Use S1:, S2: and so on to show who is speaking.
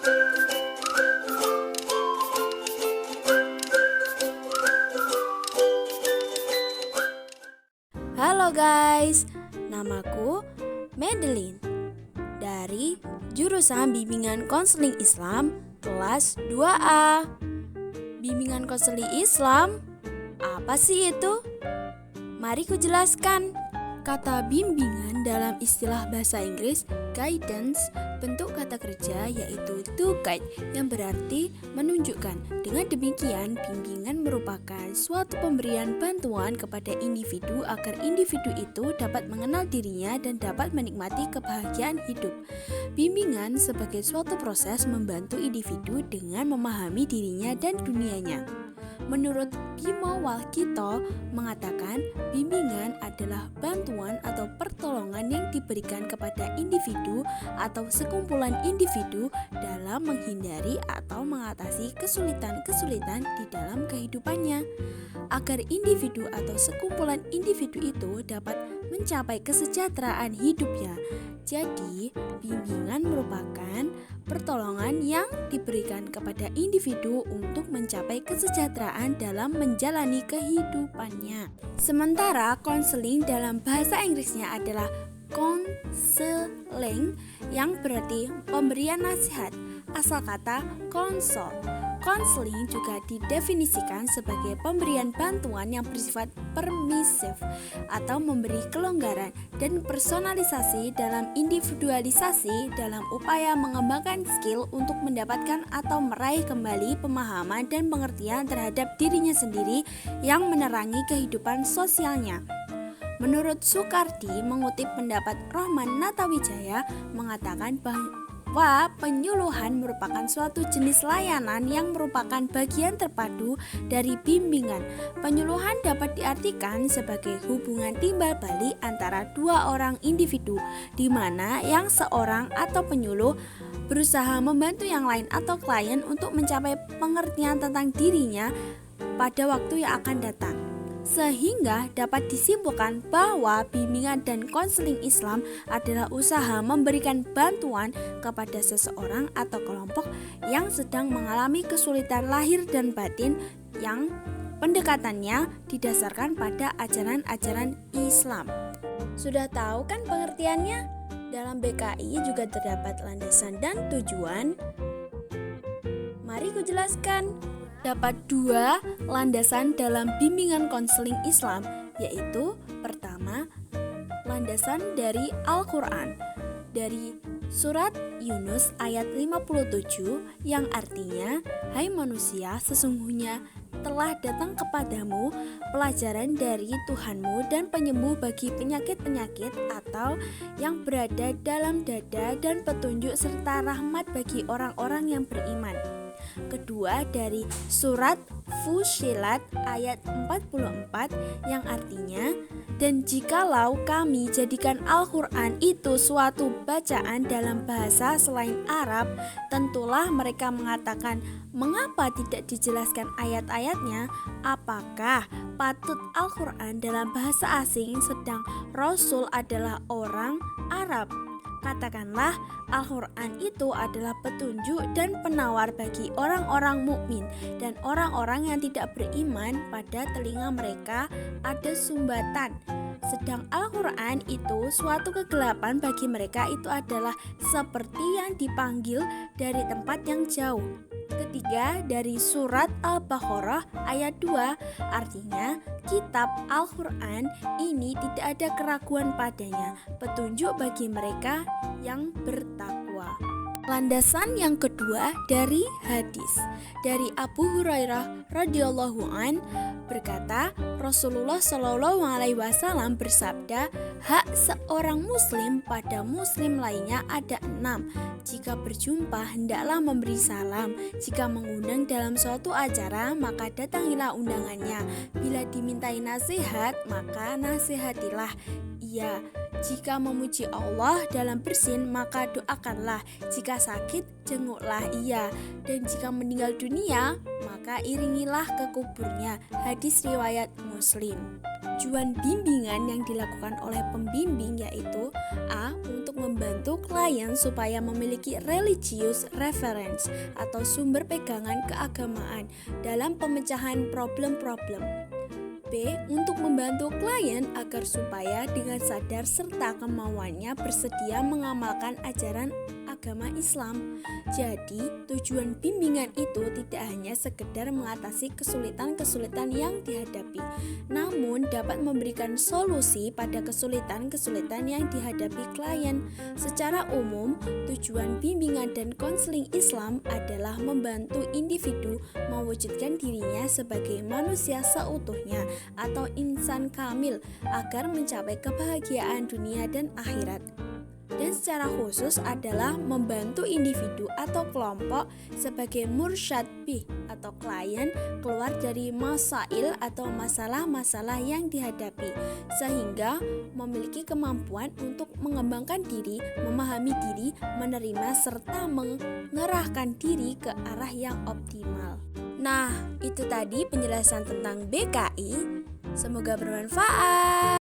S1: Halo guys, namaku Madeline dari jurusan Bimbingan Konseling Islam kelas 2A. Bimbingan Konseling Islam, apa sih itu? Mari ku jelaskan. Kata bimbingan dalam istilah bahasa Inggris guidance, bentuk kata kerja yaitu to guide yang berarti menunjukkan. Dengan demikian, bimbingan merupakan suatu pemberian bantuan kepada individu agar individu itu dapat mengenal dirinya dan dapat menikmati kebahagiaan hidup. Bimbingan sebagai suatu proses membantu individu dengan memahami dirinya dan dunianya. Menurut Bimo Walkito mengatakan, bimbingan adalah bantuan atau pertolongan yang diberikan kepada individu atau sekumpulan individu dalam menghindari atau mengatasi kesulitan-kesulitan di dalam kehidupannya, agar individu atau sekumpulan individu itu dapat mencapai kesejahteraan hidupnya. Jadi, bimbingan merupakan pertolongan yang diberikan kepada individu untuk mencapai kesejahteraan dalam menjalani kehidupannya. Sementara konseling dalam bahasa Inggrisnya adalah counseling yang berarti pemberian nasihat, asal kata console. Konseling juga didefinisikan sebagai pemberian bantuan yang bersifat permisif atau memberi kelonggaran dan personalisasi dalam individualisasi dalam upaya mengembangkan skill untuk mendapatkan atau meraih kembali pemahaman dan pengertian terhadap dirinya sendiri yang menerangi kehidupan sosialnya. Menurut Soekardi mengutip pendapat Rohman Natawijaya mengatakan bahwa penyuluhan merupakan suatu jenis layanan yang merupakan bagian terpadu dari bimbingan. Penyuluhan dapat diartikan sebagai hubungan timbal balik antara dua orang individu, di mana yang seorang atau penyuluh berusaha membantu yang lain atau klien untuk mencapai pengertian tentang dirinya pada waktu yang akan datang. Sehingga dapat disimpulkan bahwa bimbingan dan konseling Islam adalah usaha memberikan bantuan kepada seseorang atau kelompok yang sedang mengalami kesulitan lahir dan batin yang pendekatannya didasarkan pada ajaran-ajaran Islam. Sudah tahu kan pengertiannya? Dalam BKI juga terdapat landasan dan tujuan. Mari ku jelaskan. Dapat dua landasan dalam bimbingan konseling Islam, yaitu pertama, landasan dari Al-Quran, dari surat Yunus ayat 57 yang artinya, hai manusia, sesungguhnya telah datang kepadamu pelajaran dari Tuhanmu dan penyembuh bagi penyakit-penyakit atau yang berada dalam dada dan petunjuk serta rahmat bagi orang-orang yang beriman. Kedua dari surat Fussilat ayat 44 yang artinya, dan jikalau kami jadikan Al-Quran itu suatu bacaan dalam bahasa selain Arab, tentulah mereka mengatakan, mengapa tidak dijelaskan ayat-ayatnya? Apakah patut Al-Quran dalam bahasa asing sedang Rasul adalah orang Arab? Katakanlah, Al-Quran itu adalah petunjuk dan penawar bagi orang-orang mukmin dan orang-orang yang tidak beriman. Pada telinga mereka ada sumbatan, sedang Al-Quran itu suatu kegelapan bagi mereka. Itu adalah seperti yang dipanggil dari tempat yang jauh. Ketiga dari surat Al-Baqarah ayat 2 artinya, kitab Al-Quran ini tidak ada keraguan padanya, petunjuk bagi mereka yang bertakwa. Landasan yang kedua dari hadis dari Abu Hurairah radhiyallahu an berkata, Rasulullah Shallallahu alaihi wasallam bersabda, hak seorang muslim pada muslim lainnya ada 6. Jika berjumpa hendaklah memberi salam. Jika mengundang dalam suatu acara maka datangilah undangannya. Bila dimintai nasihat maka nasihatilah ia. Jika memuji Allah dalam bersin maka doakanlah. Jika sakit jenguklah ia. Dan jika meninggal dunia maka maka iringilah ke kuburnya. Hadis riwayat Muslim. Tujuan bimbingan yang dilakukan oleh pembimbing yaitu A. Untuk membantu klien supaya memiliki religious reference atau sumber pegangan keagamaan dalam pemecahan problem-problem. B. Untuk membantu klien agar supaya dengan sadar serta kemauannya bersedia mengamalkan ajaran agama Islam. Jadi, tujuan bimbingan itu tidak hanya sekedar mengatasi kesulitan-kesulitan yang dihadapi, namun dapat memberikan solusi pada kesulitan-kesulitan yang dihadapi klien. Secara umum, tujuan bimbingan dan konseling Islam adalah membantu individu mewujudkan dirinya sebagai manusia seutuhnya atau insan kamil agar mencapai kebahagiaan dunia dan akhirat. Dan secara khusus adalah membantu individu atau kelompok sebagai mursyad bih atau klien keluar dari masail atau masalah-masalah yang dihadapi, sehingga memiliki kemampuan untuk mengembangkan diri, memahami diri, menerima serta mengerahkan diri ke arah yang optimal. Nah, itu tadi penjelasan tentang BKI. Semoga bermanfaat.